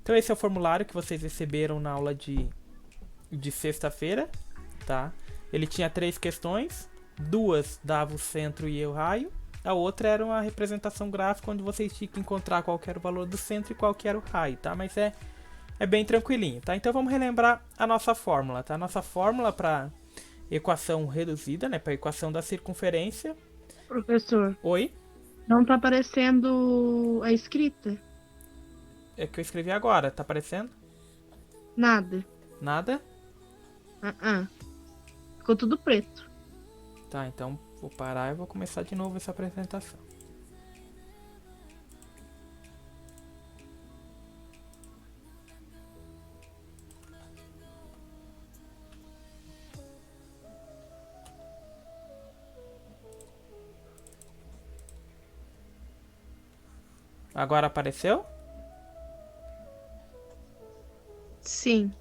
Então esse é o formulário que vocês receberam na aula de sexta-feira, tá? Ele tinha 3 questões, 2 dava o centro e o raio, a outra era uma representação gráfica onde vocês tinham que encontrar qual que era o valor do centro e qual que era o raio, tá? Mas é bem tranquilinho, tá? Então vamos relembrar a nossa fórmula, tá? A nossa fórmula para equação reduzida, né? Para equação da circunferência. Professor, Oi? não tá aparecendo a escrita? É que eu escrevi agora, tá aparecendo? Nada. Nada? Ficou tudo preto. Tá, então vou parar e vou começar de novo essa apresentação. Agora apareceu? Sim.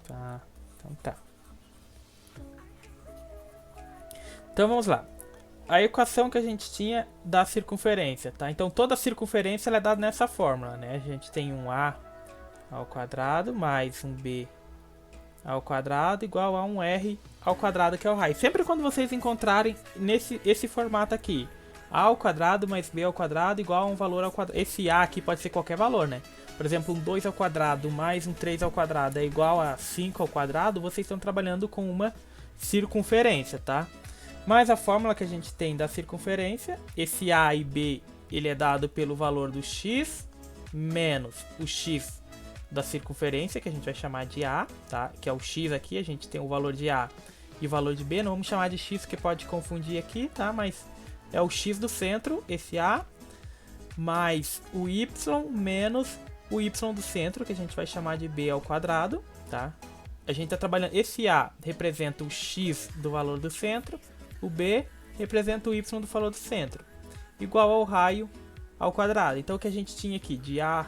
Tá, então tá. Então vamos lá. A equação que a gente tinha da circunferência, tá? Então toda a circunferência ela é dada nessa fórmula, né? A gente tem um a ao quadrado mais um b ao quadrado igual a um r ao quadrado, que é o raio. Sempre quando vocês encontrarem esse formato aqui, a ao quadrado mais b ao quadrado igual a um valor ao quadrado. Esse a aqui pode ser qualquer valor, né? Por exemplo, um 2 ao quadrado mais um 3 ao quadrado é igual a 5 ao quadrado, vocês estão trabalhando com uma circunferência, tá? Mas a fórmula que a gente tem da circunferência, esse a e b, ele é dado pelo valor do x menos o x da circunferência, que a gente vai chamar de a, tá? Que é o x aqui, a gente tem o valor de a e o valor de b, não vamos chamar de x que pode confundir aqui, tá? Mas é o x do centro, esse a, mais o y menos o y do centro, que a gente vai chamar de b ao quadrado, tá? A gente está trabalhando, esse a representa o x do valor do centro, o b representa o y do valor do centro, igual ao raio ao quadrado. Então o que a gente tinha aqui de a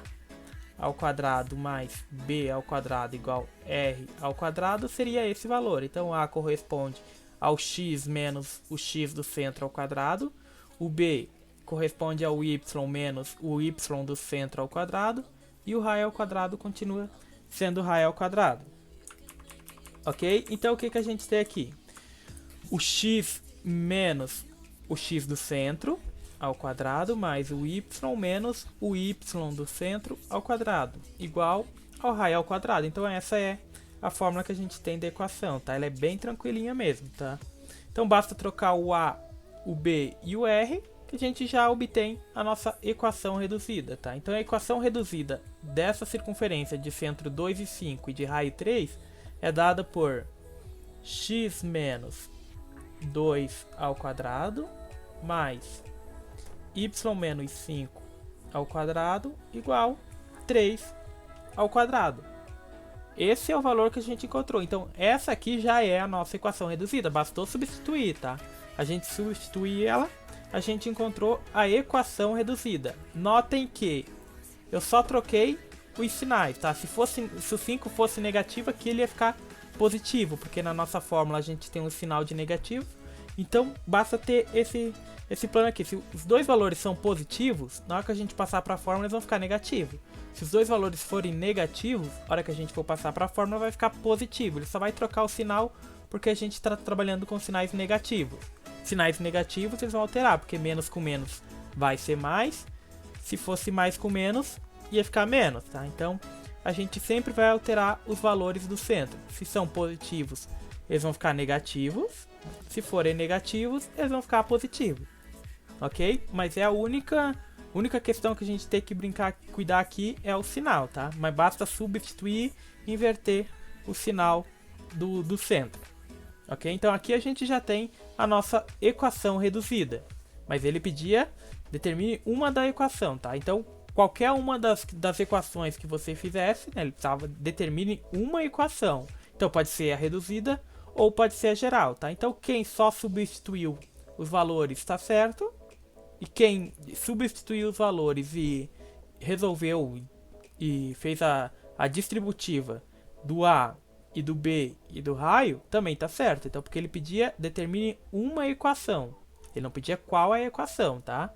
ao quadrado mais b ao quadrado igual r ao quadrado seria esse valor. Então a corresponde ao x menos o x do centro ao quadrado, o b corresponde ao y menos o y do centro ao quadrado, e o raio ao quadrado continua sendo raio ao quadrado. Ok? Então o que a gente tem aqui? O x menos o x do centro ao quadrado mais o y menos o y do centro ao quadrado, igual ao raio ao quadrado. Então essa é a fórmula que a gente tem da equação, tá? Ela é bem tranquilinha mesmo, tá? Então basta trocar o a, o b e o r, que a gente já obtém a nossa equação reduzida, tá? Então a equação reduzida dessa circunferência de centro 2 e 5 e de raio 3 é dada por x menos 2 ao quadrado mais y menos 5 ao quadrado igual 3 ao quadrado. Esse é o valor que a gente encontrou. Então essa aqui já é a nossa equação reduzida. Bastou substituir, tá? A gente substituir ela, a gente encontrou a equação reduzida. Notem que eu só troquei os sinais, tá? Se o 5 fosse negativo, aqui ele ia ficar positivo, porque na nossa fórmula a gente tem um sinal de negativo. Então basta ter esse plano aqui. Se os dois valores são positivos, na hora que a gente passar para a fórmula eles vão ficar negativos. Se os dois valores forem negativos, na hora que a gente for passar para a fórmula vai ficar positivo. Ele só vai trocar o sinal porque a gente está trabalhando com sinais negativos. Sinais negativos eles vão alterar, porque menos com menos vai ser mais. Se fosse mais com menos, ia ficar menos, tá? Então a gente sempre vai alterar os valores do centro. Se são positivos, eles vão ficar negativos. Se forem negativos, eles vão ficar positivos. Ok? Mas é a única questão que a gente tem que cuidar aqui é o sinal, tá? Mas basta substituir e inverter o sinal do centro. Ok? Então aqui a gente já tem a nossa equação reduzida. Mas ele pedia, determine uma da equação, tá? Então qualquer uma das equações que você fizesse, né, ele precisava determine uma equação. Então pode ser a reduzida ou pode ser a geral, tá? Então quem só substituiu os valores está certo, e quem substituiu os valores e resolveu e fez a distributiva do a e do b e do raio também está certo. Então porque ele pedia determine uma equação, ele não pedia qual é a equação, tá?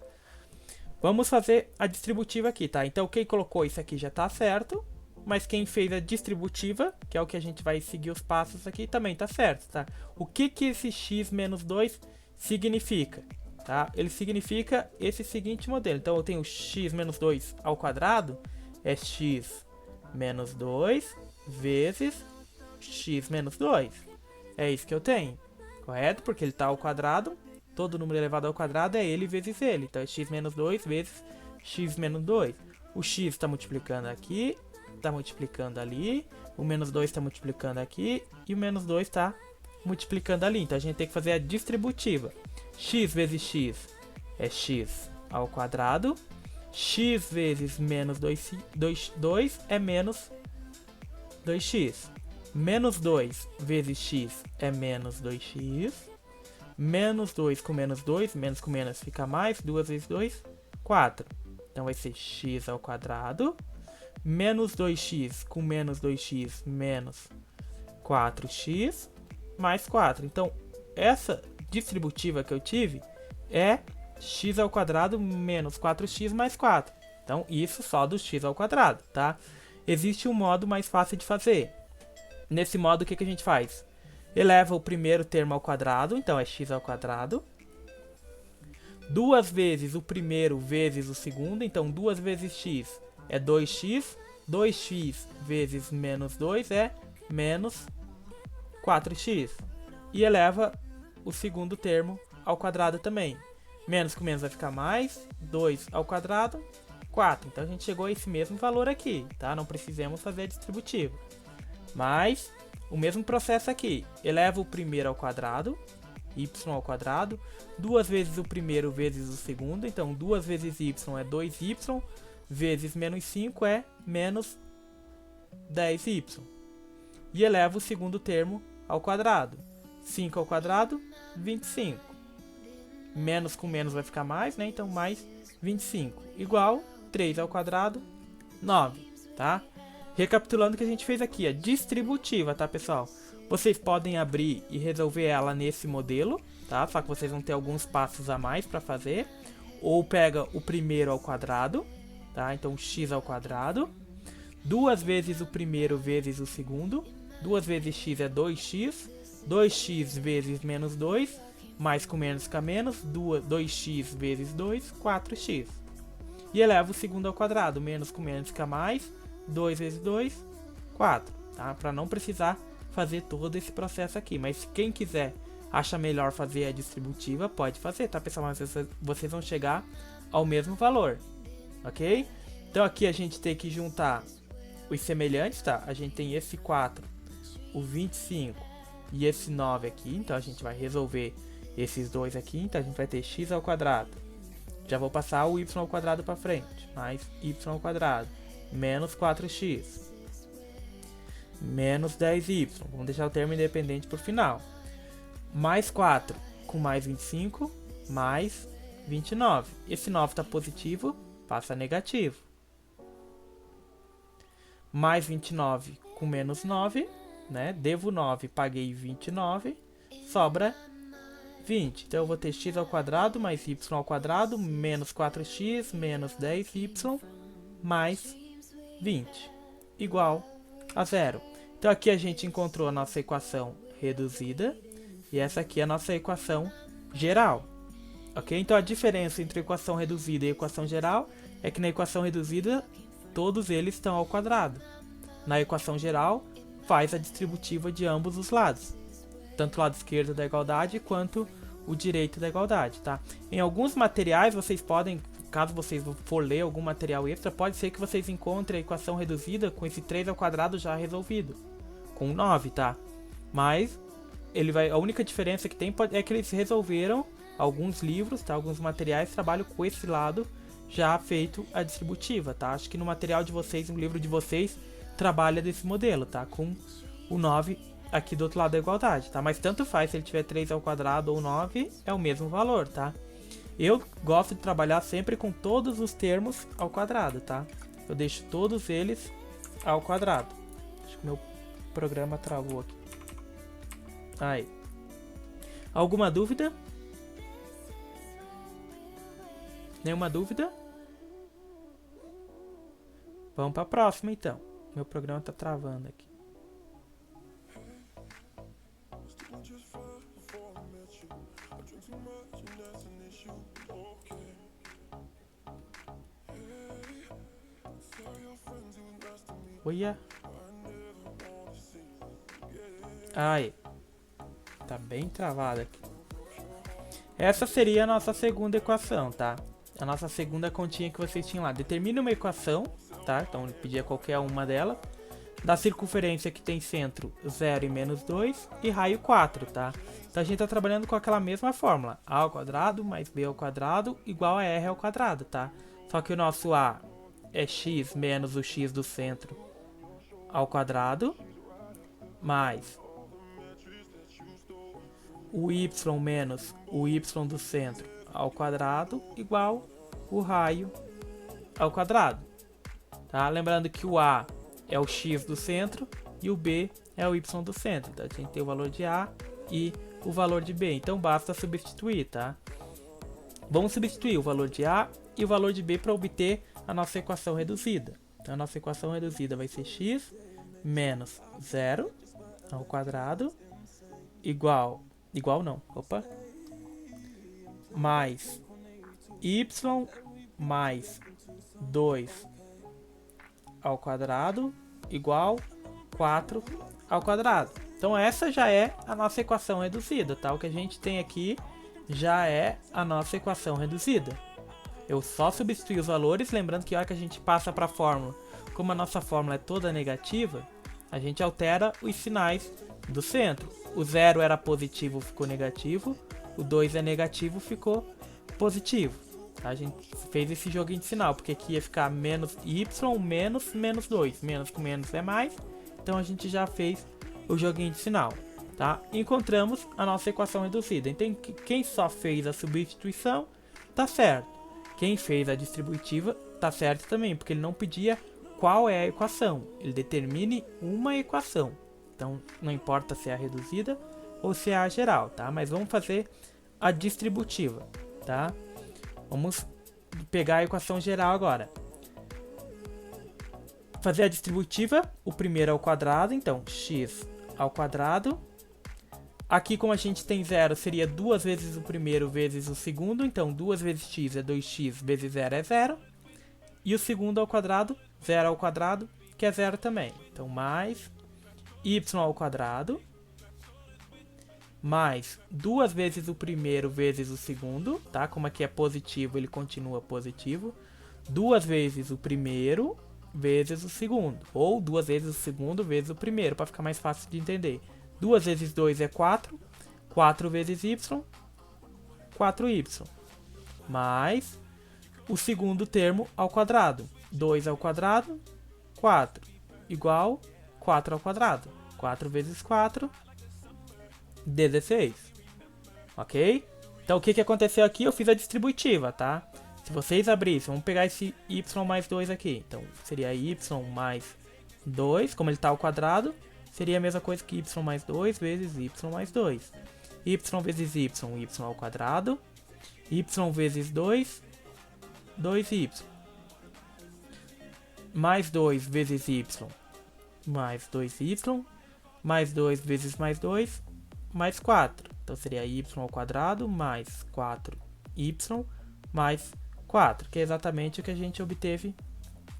Vamos fazer a distributiva aqui, tá? Então quem colocou isso aqui já está certo, mas quem fez a distributiva, que é o que a gente vai seguir os passos aqui, também tá certo, tá? O que que esse x menos 2 significa? Tá? Ele significa esse seguinte modelo. Então eu tenho x menos 2 ao quadrado, é x menos 2 vezes x menos 2. É isso que eu tenho, correto? Porque ele está ao quadrado, todo número elevado ao quadrado é ele vezes ele. Então é x menos 2 vezes x menos 2. O x está multiplicando aqui, está multiplicando ali, o menos 2 está multiplicando aqui e o menos 2 está multiplicando ali. Então a gente tem que fazer a distributiva. X vezes x é x ao quadrado. X vezes menos 2 é menos 2x. Menos 2 vezes x é menos 2x. Menos 2 com menos 2, menos com menos fica mais. 2 vezes 2, 4. Então vai ser x ao quadrado. Menos 2x com menos 2x menos 4x mais 4. Então essa distributiva que eu tive é x ao quadrado menos 4x mais 4. Então, isso só do x ao quadrado, tá? Existe um modo mais fácil de fazer. Nesse modo, o que a gente faz? Eleva o primeiro termo ao quadrado, então é x ao quadrado. 2 vezes o primeiro vezes o segundo, então 2 vezes x é 2x. 2x vezes menos 2 é menos 4x. E eleva o segundo termo ao quadrado também. Menos com menos vai ficar mais. 2 ao quadrado, 4. Então a gente chegou a esse mesmo valor aqui, tá? Não precisamos fazer a distributiva. Mas o mesmo processo aqui. Eleva o primeiro ao quadrado, y ao quadrado. 2 vezes o primeiro vezes o segundo. Então 2 vezes y é 2y. Vezes menos 5 é menos 10y. E eleva o segundo termo ao quadrado. 5 ao quadrado, 25. Menos com menos vai ficar mais, né? Então, mais 25. Igual 3 ao quadrado, 9, tá? Recapitulando o que a gente fez aqui, a distributiva, tá, pessoal? Vocês podem abrir e resolver ela nesse modelo, tá? Só que vocês vão ter alguns passos a mais para fazer. Ou pega o primeiro ao quadrado, tá? Então, x ao quadrado. 2 vezes o primeiro vezes o segundo. 2 vezes x é 2x. 2x vezes menos 2, mais com menos fica menos, 2x vezes 2, 4x. E eleva o segundo ao quadrado, menos com menos fica mais, 2 vezes 2, 4. Tá? Para não precisar fazer todo esse processo aqui. Mas quem quiser, acha melhor fazer a distributiva, pode fazer, tá, pessoal? Mas vocês vão chegar ao mesmo valor, ok? Então aqui a gente tem que juntar os semelhantes, tá? A gente tem esse 4, o 25 e esse 9 aqui, então a gente vai resolver esses dois aqui, então a gente vai ter x ao quadrado. Já vou passar o y ao quadrado para frente, mais y ao quadrado, menos 4x, menos 10y, vamos deixar o termo independente por final, mais 4 com mais 25, mais 29. Esse 9 está positivo, passa negativo. Mais 29 com menos 9, né? Devo 9, paguei 29, sobra 20. Então eu vou ter x ao quadrado mais y ao quadrado, menos 4x, menos 10y, mais 20, igual a zero. Então aqui a gente encontrou a nossa equação reduzida, e essa aqui é a nossa equação geral. Ok? Então a diferença entre equação reduzida e equação geral é que na equação reduzida todos eles estão ao quadrado. Na equação geral, faz a distributiva de ambos os lados, tanto o lado esquerdo da igualdade quanto o direito da igualdade, tá? Em alguns materiais vocês podem, caso vocês for ler algum material extra, pode ser que vocês encontrem a equação reduzida com esse 3 ao quadrado já resolvido, com 9, tá? Mas a única diferença que tem é que eles resolveram alguns livros, tá? Alguns materiais trabalham com esse lado já feito a distributiva, tá? Acho que no material de vocês, no livro de vocês, trabalha desse modelo, tá? Com o 9 aqui do outro lado da igualdade, tá? Mas tanto faz se ele tiver 3 ao quadrado ou 9, é o mesmo valor, tá? Eu gosto de trabalhar sempre com todos os termos ao quadrado, tá? Eu deixo todos eles ao quadrado. Acho que meu programa travou aqui. Aí. Alguma dúvida? Nenhuma dúvida? Vamos para a próxima, então. Meu programa tá travando aqui. Olha. Ai. Tá bem travado aqui. Essa seria a nossa segunda equação, tá? A nossa segunda continha que vocês tinham lá. Determine uma equação, tá? Então ele pedia qualquer uma delas. Da circunferência que tem centro 0 e menos 2 e raio 4, tá? Então a gente tá trabalhando com aquela mesma fórmula. A ao quadrado mais b ao quadrado igual a r ao quadrado, tá? Só que o nosso a é x menos o x do centro ao quadrado, mais o y menos o y do centro ao quadrado igual o raio ao quadrado, tá? Lembrando que o a é o x do centro e o b é o y do centro, então a gente tem o valor de a e o valor de b, então basta substituir, tá? Vamos substituir o valor de a e o valor de b para obter a nossa equação reduzida. Então a nossa equação reduzida vai ser x menos 0 ao quadrado mais y mais 2 ao quadrado igual 4 ao quadrado. Então essa já é a nossa equação reduzida, tá? O que a gente tem aqui já é a nossa equação reduzida. Eu só substituí os valores, lembrando que a hora que a gente passa para a fórmula, como a nossa fórmula é toda negativa, a gente altera os sinais do centro. O 0 era positivo, ficou negativo. O 2 é negativo, ficou positivo. A gente fez esse joguinho de sinal, porque aqui ia ficar menos y menos menos 2. Menos com menos é mais. Então a gente já fez o joguinho de sinal, tá? Encontramos a nossa equação reduzida. Então quem só fez a substituição, tá certo. Quem fez a distributiva, tá certo também, porque ele não pedia qual é a equação. Ele determine uma equação. Então não importa se é a reduzida ou se é a geral, tá? Mas vamos fazer a distributiva, tá? Vamos pegar a equação geral agora. Fazer a distributiva, o primeiro ao quadrado, então x ao quadrado. Aqui, como a gente tem 0, seria 2 vezes o primeiro vezes o segundo. Então 2 vezes x é 2x vezes 0 é 0. E o segundo ao quadrado, 0 ao quadrado, que é 0 também. Então mais y ao quadrado mais 2 vezes o primeiro vezes o segundo, tá? Como aqui é positivo, ele continua positivo. 2 vezes o primeiro vezes o segundo, ou 2 vezes o segundo vezes o primeiro, para ficar mais fácil de entender. 2 vezes 2 é 4, 4 vezes y, 4y, mais o segundo termo ao quadrado. 2 ao quadrado, 4, igual 4 ao quadrado. 4 vezes 4, 16. Ok? Então o que aconteceu aqui? Eu fiz a distributiva, tá? Se vocês abrissem, vamos pegar esse y mais 2 aqui. Então seria y mais 2, como ele está ao quadrado, seria a mesma coisa que y mais 2 vezes y mais 2. Y vezes y ao quadrado. Y vezes 2, 2y. Mais 2 vezes y, mais 2y. Mais 2 vezes mais 2, mais 4. Então seria y ao quadrado mais 4y mais 4, que é exatamente o que a gente obteve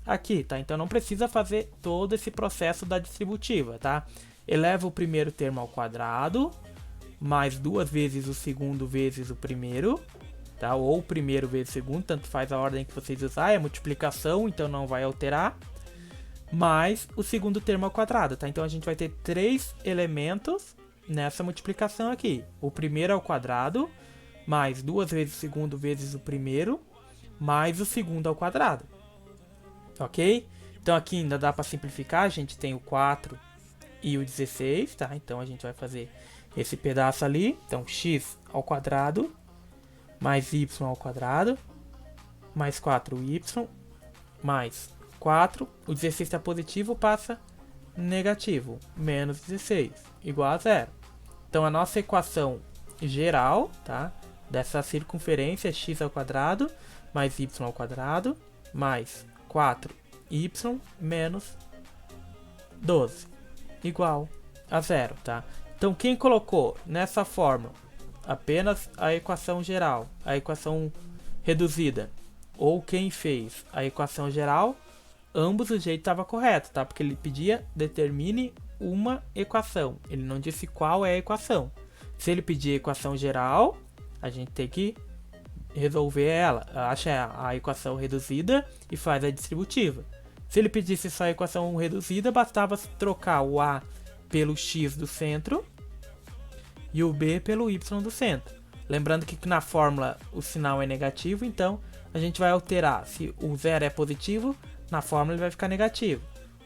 aqui, tá? Então não precisa fazer todo esse processo da distributiva, tá? Eleva o primeiro termo ao quadrado, mais 2 vezes o segundo vezes o primeiro, tá? Ou o primeiro vezes o segundo, tanto faz a ordem que vocês usarem, é multiplicação, então não vai alterar. Mais o segundo termo ao quadrado, tá? Então a gente vai ter 3 elementos nessa multiplicação aqui. O primeiro ao quadrado, mais 2 vezes o segundo vezes o primeiro, mais o segundo ao quadrado. Ok? Então aqui ainda dá para simplificar, a gente tem o 4 e o 16, tá? Então a gente vai fazer esse pedaço ali. Então x ao quadrado, mais y ao quadrado, mais 4y, mais 4, o 16 está positivo, passa negativo, menos 16, igual a 0. Então a nossa equação geral, tá, dessa circunferência é x ao quadrado, mais y ao quadrado, mais 4y, menos 12 igual a zero, tá? Então quem colocou nessa fórmula apenas a equação geral, a equação reduzida, ou quem fez a equação geral, ambos o jeito estava correto, tá? Porque ele pedia determine uma equação, ele não disse qual é a equação. Se ele pedir a equação geral, a gente tem que resolver ela, acha a equação reduzida e faz a distributiva. Se ele pedisse só a equação reduzida, bastava trocar o A pelo X do centro e o B pelo Y do centro. Lembrando que na fórmula o sinal é negativo, então a gente vai alterar. Se o 0 é positivo, na fórmula ele vai ficar negativo.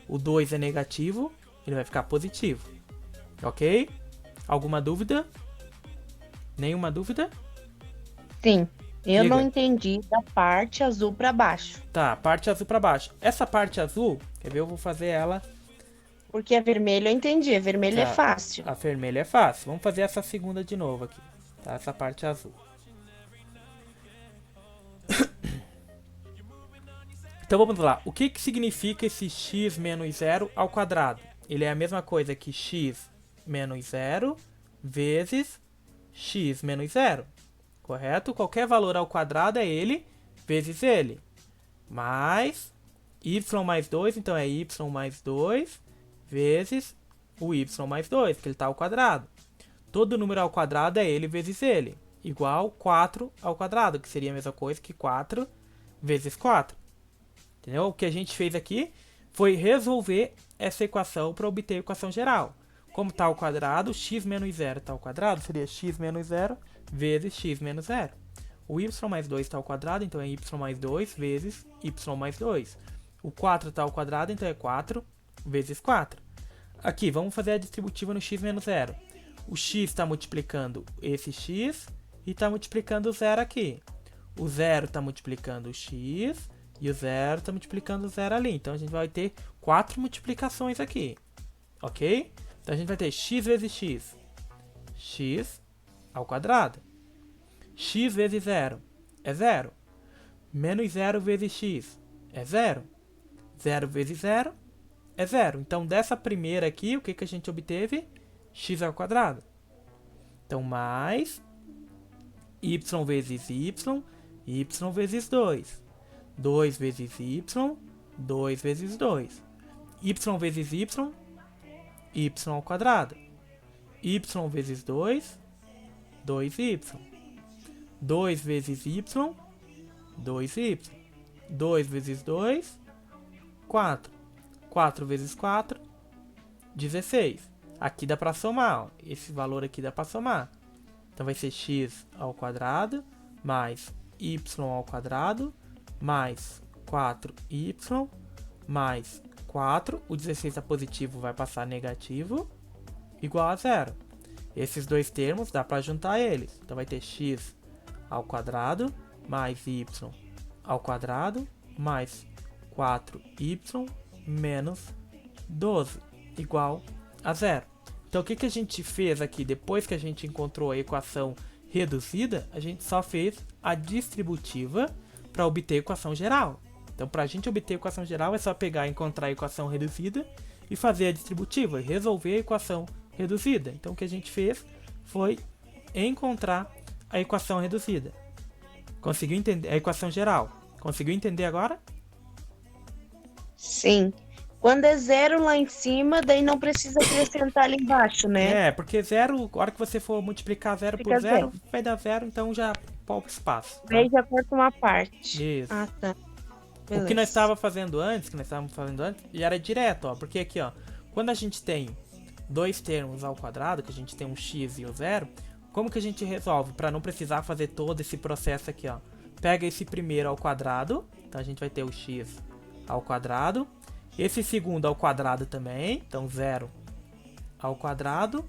O 2 é negativo, ele vai ficar positivo. Ok? Alguma dúvida? Nenhuma dúvida? Sim. Eu Diga. não entendi da parte azul para baixo. Tá, parte azul para baixo. Essa parte azul, quer ver? Eu vou fazer ela. Porque a vermelho eu entendi. A vermelho é Tá. fácil. A vermelha é fácil. Vamos fazer essa segunda de novo aqui. Tá? Essa parte azul. Então vamos lá. O que significa esse x menos 0 ao quadrado? Ele é a mesma coisa que x menos 0 vezes x menos 0. Correto? Qualquer valor ao quadrado é ele vezes ele. Mais y mais 2, então é y mais 2 vezes o y mais 2, que ele está ao quadrado. Todo número ao quadrado é ele vezes ele, igual 4 ao quadrado, que seria a mesma coisa que 4 vezes 4. Entendeu? O que a gente fez aqui foi resolver essa equação para obter a equação geral. Como está ao quadrado, x menos 0 está ao quadrado, seria x menos 0 vezes x menos 0. O y mais 2 está ao quadrado, então é y mais 2 vezes y mais 2. O 4 está ao quadrado, então é 4 vezes 4. Aqui, vamos fazer a distributiva no x menos 0. O x está multiplicando esse x e está multiplicando o 0 aqui. O 0 está multiplicando o x e o 0 está multiplicando o 0 ali. Então a gente vai ter 4 multiplicações aqui. Ok? Então a gente vai ter x vezes x. X ao quadrado. X vezes 0 é 0. Menos 0 vezes x é 0. 0 vezes 0 é 0. Então, dessa primeira aqui, o que a gente obteve? X ao quadrado. Então, mais y vezes y, y vezes 2. 2 vezes y, 2 vezes 2. Y vezes y, y ao quadrado. Y vezes 2, 2y. 2 vezes y, 2y. 2 vezes 2, 4. 4 vezes 4, 16. Aqui dá para somar, ó. Esse valor aqui dá para somar. Então vai ser x ao quadrado mais y ao quadrado mais 4y mais 4. O 16 é positivo, vai passar negativo, igual a 0. Esses dois termos dá para juntar eles. Então vai ter x ao quadrado mais y ao quadrado mais 4y menos 12 igual a 0. Então o que a gente fez aqui depois que a gente encontrou a equação reduzida? A gente só fez a distributiva para obter a equação geral. Então para a gente obter a equação geral é só pegar e encontrar a equação reduzida e fazer a distributiva e resolver a equação reduzida. Então o que a gente fez foi encontrar a equação reduzida. Conseguiu entender a equação geral? Conseguiu entender agora? Sim. Quando é 0 lá em cima, daí não precisa acrescentar ali embaixo, né? É, porque 0, a hora que você for multiplicar 0 por 0, vai dar 0, então já poupa espaço. Tá? Daí já corta uma parte. Isso. Ah, tá. O que nós estávamos fazendo antes, já era direto, ó. Porque aqui, ó, quando a gente tem dois termos ao quadrado, que a gente tem um x e o 0, como que a gente resolve? Para não precisar fazer todo esse processo aqui, ó. Pega esse primeiro ao quadrado, então a gente vai ter o x ao quadrado. Esse segundo ao quadrado também, então 0 ao quadrado.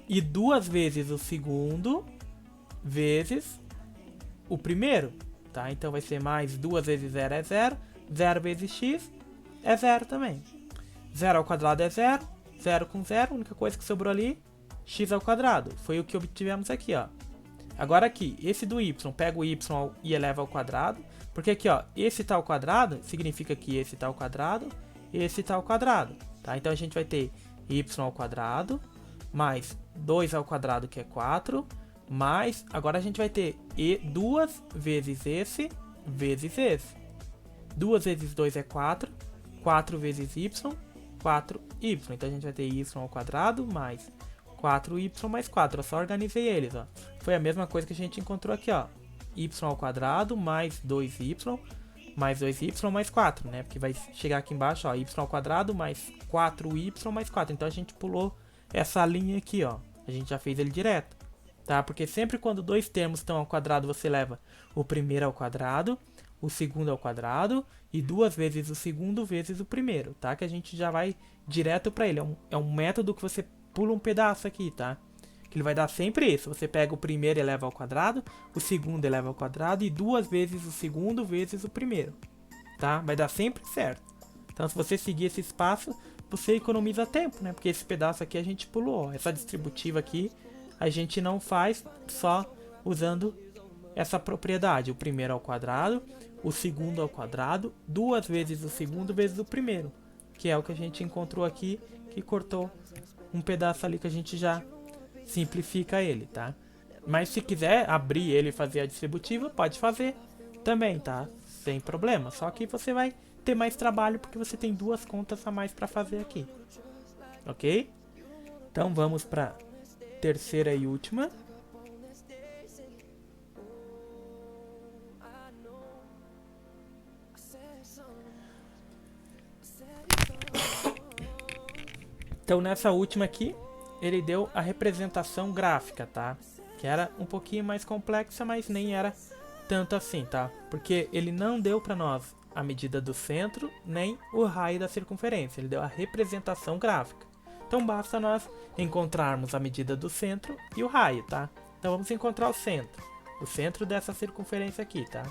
E 2 vezes o segundo vezes o primeiro, tá? Então vai ser mais 2 vezes 0 é 0, 0 vezes x é 0 também. 0 ao quadrado é 0, 0 com 0, a única coisa que sobrou ali, x ao quadrado. Foi o que obtivemos aqui, ó. Agora aqui, esse do y, pega o y e eleva ao quadrado, porque aqui, ó, esse tá ao quadrado, significa que esse tá ao quadrado, esse tá ao quadrado, tá? Então a gente vai ter y ao quadrado, mais 2 ao quadrado, que é 4, mais, agora a gente vai ter 2 vezes esse, vezes esse. 2 vezes 2 é 4, 4 vezes y, 4y. Então a gente vai ter y ao quadrado, mais 4y mais 4. Eu só organizei eles, ó. Foi a mesma coisa que a gente encontrou aqui, ó. Y ao quadrado, mais 2y, mais 2y mais 4, né? Porque vai chegar aqui embaixo, ó, y ao quadrado mais 4y mais 4. Então a gente pulou essa linha aqui, ó. A gente já fez ele direto, tá? Porque sempre quando dois termos estão ao quadrado, você leva o primeiro ao quadrado, o segundo ao quadrado e 2 vezes o segundo vezes o primeiro, tá? Que a gente já vai direto para ele. É um método que você pula um pedaço aqui, tá? Que ele vai dar sempre isso. Você pega o primeiro e eleva ao quadrado, o segundo eleva ao quadrado e 2 vezes o segundo vezes o primeiro, tá? Vai dar sempre certo. Então, se você seguir esse espaço, você economiza tempo, né? Porque esse pedaço aqui a gente pulou, ó. Essa distributiva aqui a gente não faz só usando essa propriedade. O primeiro ao quadrado, o segundo ao quadrado, 2 vezes o segundo vezes o primeiro, que é o que a gente encontrou aqui, que cortou um pedaço ali que a gente já simplifica ele, tá? Mas se quiser abrir ele e fazer a distributiva, pode fazer também, tá? Sem problema. Só que você vai ter mais trabalho porque você tem 2 contas a mais para fazer aqui. Ok? Então vamos para terceira e última. Então nessa última aqui, ele deu a representação gráfica, tá? Que era um pouquinho mais complexa, mas nem era tanto assim, tá? Porque ele não deu para nós a medida do centro, nem o raio da circunferência. Ele deu a representação gráfica. Então basta nós encontrarmos a medida do centro e o raio, tá? Então vamos encontrar o centro. O centro dessa circunferência aqui, tá?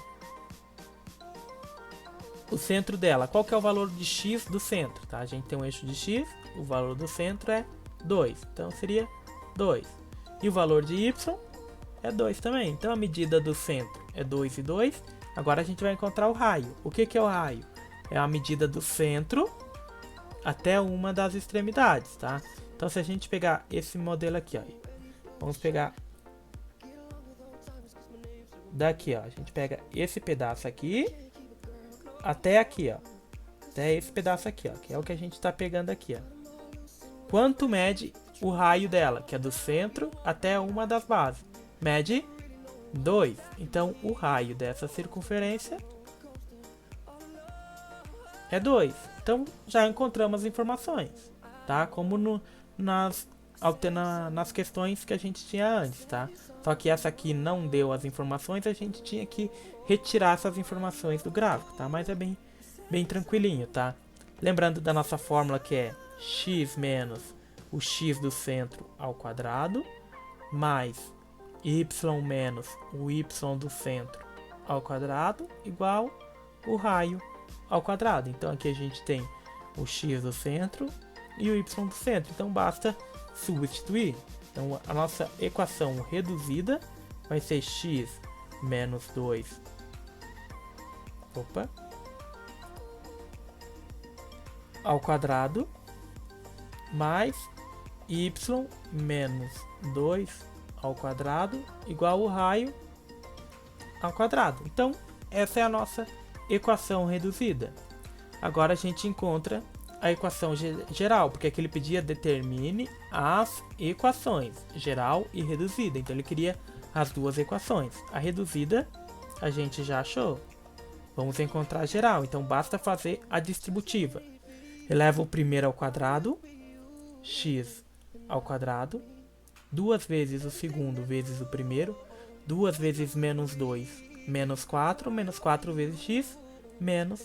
O centro dela, qual que é o valor de x do centro, tá? A gente tem um eixo de x, o valor do centro é 2, então seria 2. E o valor de y é 2 também, então a medida do centro é 2 e 2. Agora a gente vai encontrar o raio. O que que é o raio? É a medida do centro até uma das extremidades, tá? Então se a gente pegar esse modelo aqui, ó, vamos pegar daqui, ó, a gente pega esse pedaço aqui até aqui, ó, até esse pedaço aqui, ó, que é o que a gente está pegando aqui, ó. Quanto mede o raio dela, que é do centro até uma das bases? Mede 2. Então, o raio dessa circunferência é 2. Então, já encontramos as informações, tá? Como nas questões que a gente tinha antes, tá? Só que essa aqui não deu as informações, a gente tinha que retirar essas informações do gráfico, tá? Mas é bem tranquilinho, tá? Lembrando da nossa fórmula que é x menos o x do centro ao quadrado, mais y menos o y do centro ao quadrado, igual o raio ao quadrado. Então aqui a gente tem o x do centro e o y do centro. Então basta substituir. Então a nossa equação reduzida vai ser x menos 2 ao quadrado mais y menos 2 ao quadrado igual o raio ao quadrado. Então essa é a nossa equação reduzida. Agora a gente encontra a equação geral, porque aqui ele pedia determine as equações geral e reduzida. Então ele queria as duas equações. A reduzida a gente já achou. Vamos encontrar a geral, então basta fazer a distributiva. Eleva o primeiro ao quadrado, x ao quadrado, 2 vezes o segundo vezes o primeiro, 2 vezes menos 2, menos 4 vezes x, menos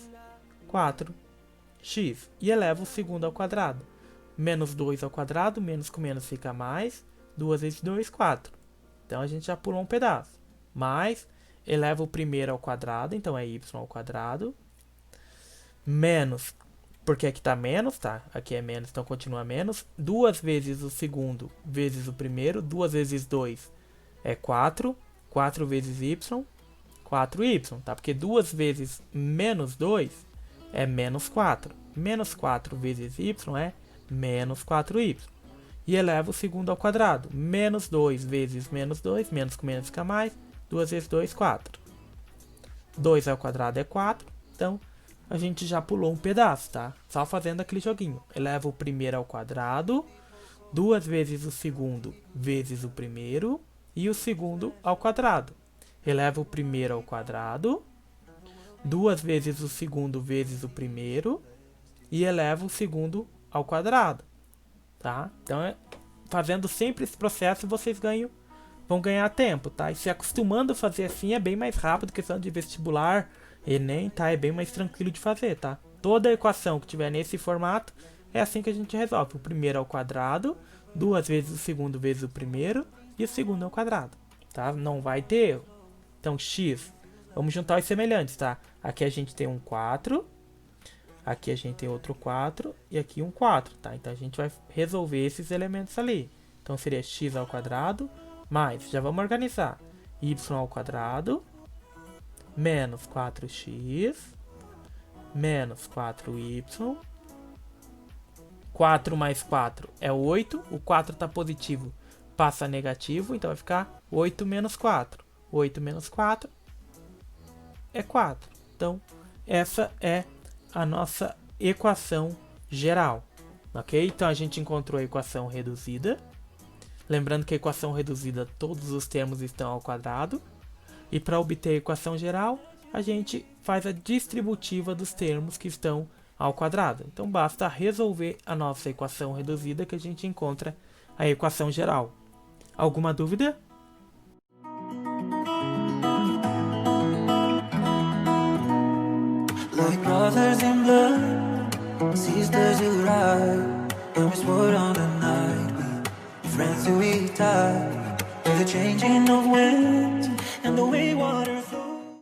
4x. E eleva o segundo ao quadrado. Menos 2 ao quadrado, menos com menos fica mais, 2 vezes 2, 4. Então a gente já pulou um pedaço. Mais, eleva o primeiro ao quadrado, então é y ao quadrado, menos, porque aqui está menos, tá? Aqui é menos, então continua menos. 2 vezes o segundo vezes o primeiro. 2 vezes 2 é 4. 4 vezes y, 4y, tá? Porque 2 vezes menos 2 é menos 4. Menos 4 vezes y é menos 4y. E elevo o segundo ao quadrado. Menos 2 vezes menos 2, menos com menos fica mais. 2 vezes 2, 4. 2 ao quadrado é 4. Então, a gente já pulou um pedaço, tá? Só fazendo aquele joguinho. Eleva o primeiro ao quadrado. 2 vezes o segundo vezes o primeiro. E o segundo ao quadrado. Eleva o primeiro ao quadrado. 2 vezes o segundo vezes o primeiro. E eleva o segundo ao quadrado. Tá? Então, fazendo sempre esse processo, vocês vão ganhar tempo, tá? E se acostumando a fazer assim, é bem mais rápido, questão de vestibular, Enem, tá? É bem mais tranquilo de fazer, tá? Toda equação que tiver nesse formato, é assim que a gente resolve. O primeiro ao quadrado, 2 vezes o segundo vezes o primeiro, e o segundo ao quadrado, tá? Não vai ter erro. Então, x, vamos juntar os semelhantes, tá? Aqui a gente tem um 4... Aqui a gente tem outro 4 e aqui um 4, tá? Então a gente vai resolver esses elementos ali. Então seria x ao quadrado mais, já vamos organizar, y ao quadrado menos 4x menos 4y. 4 mais 4 é 8, o 4 está positivo, passa negativo, então vai ficar 8 menos 4. 8 menos 4 é 4. Então essa é a nossa equação geral, ok? Então a gente encontrou a equação reduzida. Lembrando que a equação reduzida, todos os termos estão ao quadrado. E para obter a equação geral, a gente faz a distributiva dos termos que estão ao quadrado. Então basta resolver a nossa equação reduzida que a gente encontra a equação geral. Alguma dúvida? Like brothers in blood, sisters who ride, and we swore on the night, we friends who we die. The changing of winds and the way water flows.